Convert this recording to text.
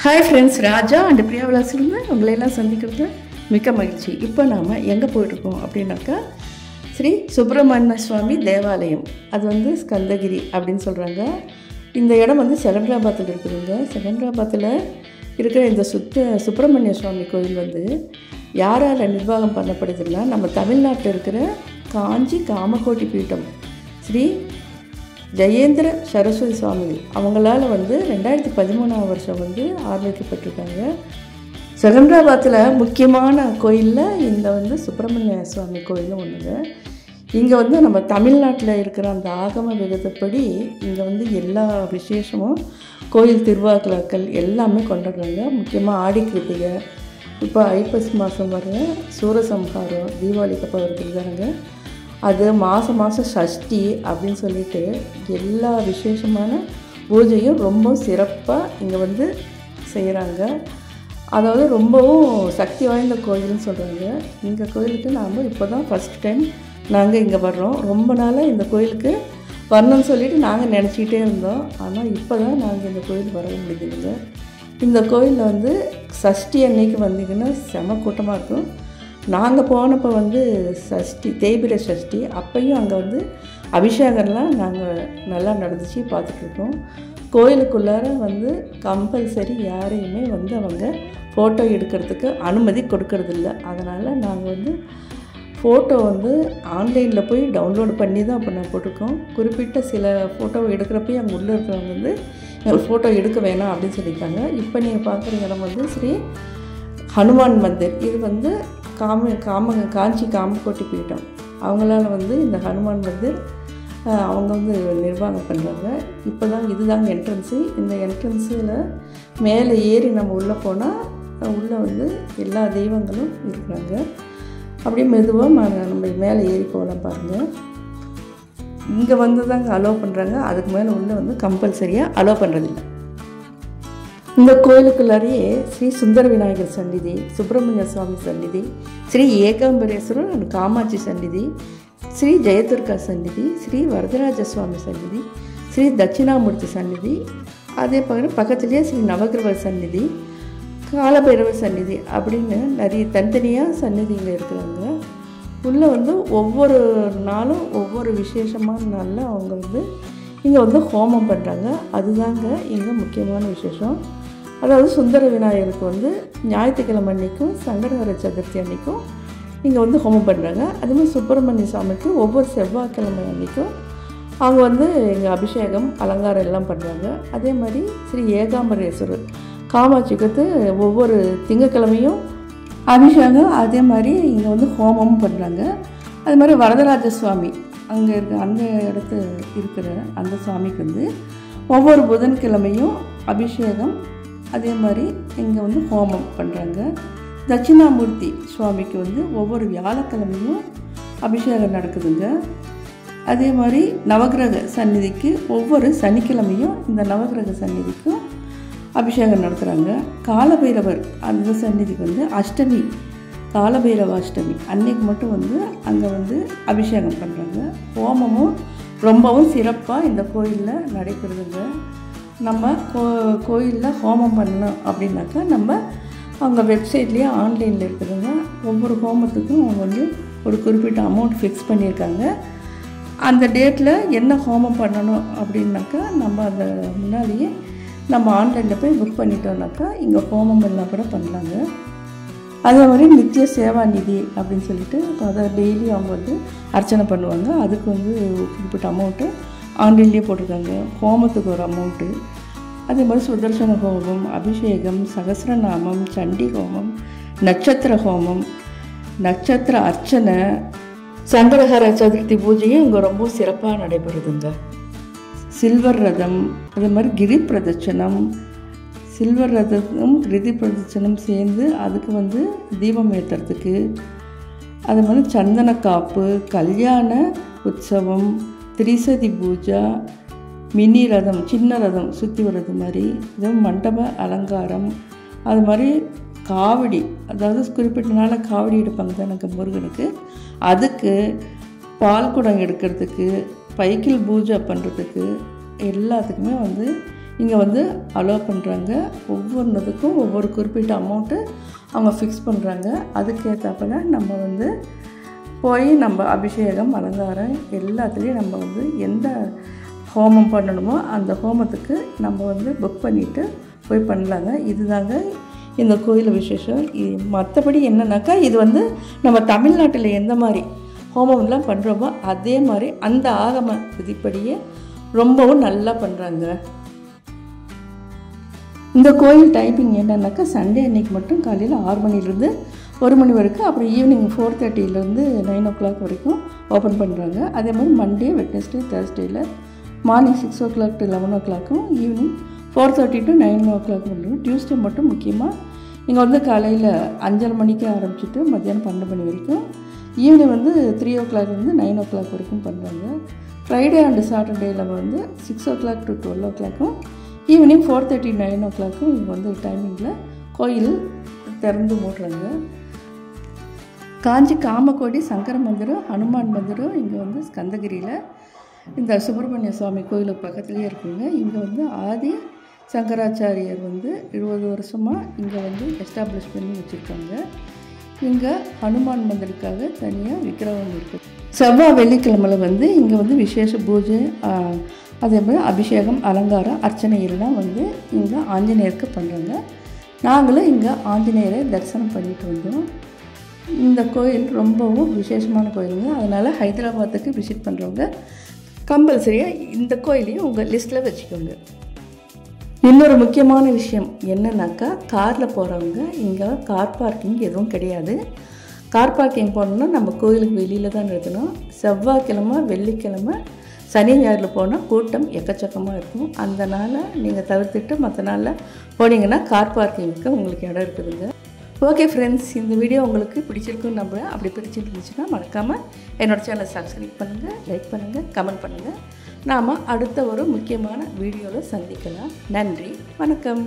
Hi friends, Raja and Priya விலாசிலிருந்து உங்களையெல்லாம் சந்திக்கிறது மிக்க மகிழ்ச்சி. இப்போ நாம் எங்கே போயிட்டுருக்கோம் அப்படின்னாக்கா ஸ்ரீ சுப்பிரமணிய சுவாமி தேவாலயம். அது வந்து ஸ்கந்தகிரி அப்படின்னு சொல்கிறாங்க. இந்த இடம் வந்து செகந்திராபாத்தில் இருக்குதுங்க. செகந்திராபாத்தில் இருக்கிற இந்த சுப்பிரமணிய சுவாமி கோயில் வந்து யாரால் நிர்வாகம் பண்ணப்படுதுன்னா, நம்ம தமிழ்நாட்டில் இருக்கிற காஞ்சி காமகோட்டி பீட்டம் ஸ்ரீ ஜெயேந்திர சரஸ்வதி சுவாமி அவங்களால் வந்து 2013 வருஷம் வந்து ஆரம்பிக்கப்பட்டிருக்காங்க. செகந்திராபாத்தில் முக்கியமான கோயிலில் இந்த வந்து சுப்பிரமணிய சுவாமி கோயிலும் ஒன்றுங்க. இங்கே வந்து நம்ம தமிழ்நாட்டில் இருக்கிற அந்த ஆகம விதத்தைப்படி இங்கே வந்து எல்லா விசேஷமும் கோயில் திருவிழாக்கள் எல்லாமே கொண்டாடுறாங்க. முக்கியமாக ஆடி கிருத்திகை, இப்போ ஐப்பசி மாதம் வர சூரசம்ஹாரம், தீபாவளிக்கு அப்போ வருதுங்க. அது மாதம் சஷ்டி அப்படின்னு சொல்லிட்டு எல்லா விசேஷமான பூஜையும் ரொம்ப சிறப்பாக இங்கே வந்து செய்கிறாங்க. அதாவது ரொம்பவும் சக்தி வாய்ந்த கோயில்னு சொல்கிறாங்க. இந்த கோயிலுக்கு நாம் இப்போ தான் ஃபஸ்ட் டைம் நாங்கள் இங்கே வர்றோம். ரொம்ப நாளாக இந்த கோயிலுக்கு வரணும்னு சொல்லிட்டு நாங்கள் நினச்சிக்கிட்டே இருந்தோம். ஆனால் இப்போ தான் நாங்கள் இந்த கோயில் வர முடியுதுங்க. இந்த கோயிலில் வந்து சஷ்டி அன்னைக்கு வந்தீங்கன்னா செம கூட்டமாக இருக்கும். நாங்கள் போனப்போ வந்து சஷ்டி, தேய்பிரை சஷ்டி, அப்பையும் அங்கே வந்து அபிஷேகம்லாம் நாங்கள் நல்லா நடந்துச்சு பார்த்துட்ருக்கோம். கோயிலுக்குள்ளார வந்து கம்பல்சரி யாரையுமே வந்து அவங்க ஃபோட்டோ எடுக்கிறதுக்கு அனுமதி கொடுக்கறதில்ல. அதனால் நாங்கள் வந்து ஃபோட்டோ வந்து ஆன்லைனில் போய் டவுன்லோடு பண்ணி தான் அப்போ நான் போட்டிருக்கோம். குறிப்பிட்ட சில ஃபோட்டோ எடுக்கிறப்பையும் அங்கே உள்ளே இருக்கிறவங்க வந்து எங்களுக்கு ஃபோட்டோ எடுக்க வேணாம் அப்படின்னு சொல்லியிருக்காங்க. இப்போ நீங்கள் பார்க்குற இடம் வந்து ஸ்ரீ ஹனுமான் மந்திர். இது வந்து காஞ்சி காமகோட்டி பீட்டம் அவங்களால வந்து இந்த ஹனுமான் மந்திர் அவங்க வந்து நிர்வாகம் பண்ணுறாங்க. இப்போ தான் இதுதாங்க என்ட்ரன்ஸு. இந்த என்ட்ரன்ஸில் மேலே ஏறி நம்ம உள்ளே போனால் உள்ளே வந்து எல்லா தெய்வங்களும் இருக்கிறாங்க. அப்படியே மெதுவாக நம்ம மேலே ஏறி போகலாம் பாருங்கள். இங்கே வந்து தாங்க அலோவ் பண்ணுறாங்க. அதுக்கு மேலே உள்ளே வந்து கம்பல்சரியாக அலோவ் பண்ணுறதில்லை. இந்த கோயிலுக்குள்ளாரையே ஸ்ரீ சுந்தர விநாயகர் சந்நிதி, சுப்பிரமணிய சுவாமி சந்நிதி, ஸ்ரீ ஏகாம்பரேஸ்வரர் அண்ட் காமாட்சி சந்நிதி, ஸ்ரீ ஜெயதுர்கா சந்நிதி, ஸ்ரீ வரதராஜ சுவாமி சந்நிதி, ஸ்ரீ தட்சிணாமூர்த்தி சந்நிதி, அதே பக்கத்துலேயே ஸ்ரீ நவகிரவர் சந்நிதி, காலபைரவர் சந்நிதி அப்படின்னு நிறைய தனித்தனியாக சந்நிதிகள் இருக்கிறாங்க. உள்ளே வந்து ஒவ்வொரு நாளும் ஒவ்வொரு விசேஷமான நாளில் அவங்க வந்து இங்கே வந்து ஹோமம் பண்ணுறாங்க. அதுதாங்க இங்கே முக்கியமான விசேஷம். அதாவது சுந்தர விநாயகருக்கு வந்து ஞாயிற்றுக்கிழமை அன்றைக்கும் சங்கடஹர சதுர்த்தி அன்றைக்கும் இங்கே வந்து ஹோமம் பண்ணுறாங்க. அதுமாதிரி சுப்பிரமணிய சுவாமிக்கு ஒவ்வொரு செவ்வாய்க்கிழமை அன்றைக்கும் அவங்க வந்து இங்கே அபிஷேகம் அலங்காரம் எல்லாம் பண்ணுறாங்க. அதே மாதிரி ஸ்ரீ ஏகாம்பரேஸ்வரர் காமாட்சிக்கு வந்து ஒவ்வொரு திங்கக்கிழமையும் அபிஷேகம், அதே மாதிரி இங்கே வந்து ஹோமமும் பண்ணுறாங்க. அது மாதிரி வரதராஜ சுவாமி அங்கே அந்த இடத்து இருக்கிற அந்த சுவாமிக்கு வந்து ஒவ்வொரு புதன்கிழமையும் அபிஷேகம், அதே மாதிரி இங்கே வந்து ஹோமம் பண்ணுறாங்க. தட்சிணாமூர்த்தி சுவாமிக்கு வந்து ஒவ்வொரு வியாழக்கிழமையும் அபிஷேகம் நடக்குதுங்க. அதே மாதிரி நவகிரக சந்நிதிக்கு ஒவ்வொரு சனிக்கிழமையும் இந்த நவகிரக சந்நிதிக்கும் அபிஷேகம் நடத்துகிறாங்க. காலபைரவர் அந்த சந்நிதிக்கு வந்து அஷ்டமி, காலபைரவ அஷ்டமி அன்னைக்கு மட்டும் வந்து அங்கே வந்து அபிஷேகம் பண்ணுறாங்க. ஹோமமும் ரொம்பவும் சிறப்பாக இந்த கோயிலில் நடைபெறுதுங்க. நம்ம கோயிலில் ஹோமம் பண்ணணும் அப்படின்னாக்கா நம்ம அவங்க வெப்சைட்லேயே ஆன்லைனில் இருக்குதுங்க. ஒவ்வொரு ஹோமத்துக்கும் அவங்க வந்து ஒரு குறிப்பிட்ட அமௌண்ட் ஃபிக்ஸ் பண்ணியிருக்காங்க. அந்த டேட்டில் என்ன ஹோமம் பண்ணணும் அப்படின்னாக்கா நம்ம அந்த முன்னாடியே நம்ம ஆன்லைனில் போய் புக் பண்ணிட்டோம்னாக்கா இங்கே ஹோமம் எல்லாம் கூட பண்ணலாங்க. அதே மாதிரி நித்திய சேவா நிதி அப்படின்னு சொல்லிட்டு அதை டெய்லி அவங்க வந்து அர்ச்சனை பண்ணுவாங்க. அதுக்கு வந்து குறிப்பிட்ட அமௌண்ட்டு ஆன்லைன்லேயே போட்டிருக்காங்க. ஹோமத்துக்கு ஒரு அமௌண்ட்டு, அதே மாதிரி சுதர்சன ஹோமம், அபிஷேகம், சகசிரநாமம், சண்டி ஹோமம், நட்சத்திர ஹோமம், நட்சத்திர அர்ச்சனை, சங்கடஹர சதுர்த்தி பூஜையும் இங்கே ரொம்ப சிறப்பாக நடைபெறுதுங்க. சில்வர் ரதம், அதே மாதிரி கிரி பிரதட்சணம், சில்வர் ரதமும் கிருதி பிரதட்சணம் சேர்ந்து அதுக்கு வந்து தீபம் ஏற்றுறதுக்கு, அது மாதிரி சந்தன காப்பு, கல்யாண உற்சவம், திரிசதி பூஜா, மினி ரதம், சின்ன ரதம் சுற்றி வர்றது மாதிரி, இது மண்டப அலங்காரம், அது மாதிரி காவடி, அதாவது குறிப்பிட்ட நாளில் காவடி எடுப்பாங்க தான் எனக்கு முருகனுக்கு, அதுக்கு பால் குடம் எடுக்கிறதுக்கு, பைக்கில் பூஜை பண்ணுறதுக்கு எல்லாத்துக்குமே வந்து இங்கே வந்து அலோவ் பண்ணுறாங்க. ஒவ்வொன்றுத்துக்கும் ஒவ்வொரு குறிப்பிட்ட அமௌண்ட்டு அவங்க ஃபிக்ஸ் பண்ணுறாங்க. அதுக்கேற்றப்பல நம்ம வந்து போய் நம்ம அபிஷேகம் அலங்காரம் எல்லாத்துலேயும் நம்ம வந்து எந்த ஹோமம் பண்ணணுமோ அந்த ஹோமத்துக்கு நம்ம வந்து புக் பண்ணிவிட்டு போய் பண்ணலாங்க. இதுதாங்க இந்த கோயில் விசேஷம். மற்றபடி என்னன்னாக்கா இது வந்து நம்ம தமிழ்நாட்டில் எந்த மாதிரி ஹோமம்லாம் பண்ணுறோமோ அதே மாதிரி அந்த ஆகம விதிப்படியே ரொம்பவும் நல்லா பண்ணுறாங்க. இந்த கோயில் டைமிங் என்னன்னாக்கா சண்டே அன்னைக்கு மட்டும் காலையில் 6 மணிலேருந்து 1 மணி வரைக்கும், அப்புறம் ஈவினிங் 4:30லேருந்து 9 o'clock வரைக்கும் ஓப்பன் பண்ணுறாங்க. அதே மாதிரி மண்டே, வெட்னஸ்டே, தேர்ஸ்டேயில் morning 6 o'clock to 11 o'clock, evening 4:30 to 9 o'clock பண்ணுறாங்க. டியூஸ்டே மட்டும் முக்கியமாக இங்கே வந்து காலையில் 5:30 மணிக்கு ஆரம்பிச்சுட்டு மத்தியானம் 12 மணி வரைக்கும், ஈவினிங் வந்து 3 o'clockலேருந்து 9 o'clock வரைக்கும் பண்ணுறாங்க. ஃப்ரைடே அண்டு சாட்டர்டேயில் வந்து 6 o'clock to 12 o'clock, evening 4:30 9 o'clock இங்கே வந்து டைமிங்கில் கோயில் திறந்து மூடுறாங்க. காஞ்சி காமக்கோடி சங்கர மந்திரம், ஹனுமான் மந்திரம் இங்கே வந்து ஸ்கந்தகிரியில் இந்த சுப்பிரமணிய சுவாமி கோயிலுக்கு பக்கத்துலேயே இருக்குங்க. இங்கே வந்து ஆதி சங்கராச்சாரியர் வந்து 20 வருஷமாக இங்கே வந்து எஸ்டாப்ளிஷ் பண்ணி வச்சுருக்காங்க. இங்கே ஹனுமான் மந்திருக்காக தனியாக விக்கிரகம் இருக்குது. செவ்வாய் வெள்ளிக்கிழமையில் வந்து இங்கே வந்து விசேஷ பூஜை, அதே மாதிரி அபிஷேகம் அலங்காரம் அர்ச்சனை எல்லாம் வந்து இங்கே ஆஞ்சநேயருக்கு பண்ணுறாங்க. நாங்களும் இங்கே ஆஞ்சநேயரை தரிசனம் பண்ணிட்டு வந்தோம். இந்த கோயில் ரொம்பவும் விசேஷமான கோயிலுங்க. அதனால் ஹைதராபாத்துக்கு விசிட் பண்ணுறவங்க கம்பல்சரியாக இந்த கோயிலையும் உங்கள் லிஸ்ட்டில் வச்சுக்கோங்க. இன்னொரு முக்கியமான விஷயம் என்னன்னாக்கா, காரில் போகிறவங்க இங்கே கார் பார்க்கிங் எதுவும் கிடையாது. கார் பார்க்கிங் போகணுன்னா நம்ம கோயிலுக்கு வெளியில் தான் நிறுத்தணும். செவ்வாய்க்கிழமை, வெள்ளிக்கிழமை, சனி ஞாயிறில் போனால் கூட்டம் எக்கச்சக்கமாக இருக்கும். அந்த நாளை நீங்கள் தவிர்த்துட்டு மற்ற நாளில் போனீங்கன்னா கார் பார்க்கிங்க்கு உங்களுக்கு இடம் இருக்குதுங்க. ஓகே ஃப்ரெண்ட்ஸ், இந்த வீடியோ உங்களுக்கு பிடிச்சிருக்குன்னு நம்புகிறேன். அப்படி பிடிச்சிருந்துச்சுன்னா மறக்காமல் என்னோடய சேனலை சப்ஸ்கிரைப் பண்ணுங்கள், லைக் பண்ணுங்கள், கமெண்ட் பண்ணுங்கள். நாம் அடுத்த ஒரு முக்கியமான வீடியோவில் சந்திக்கலாம். நன்றி, வணக்கம்.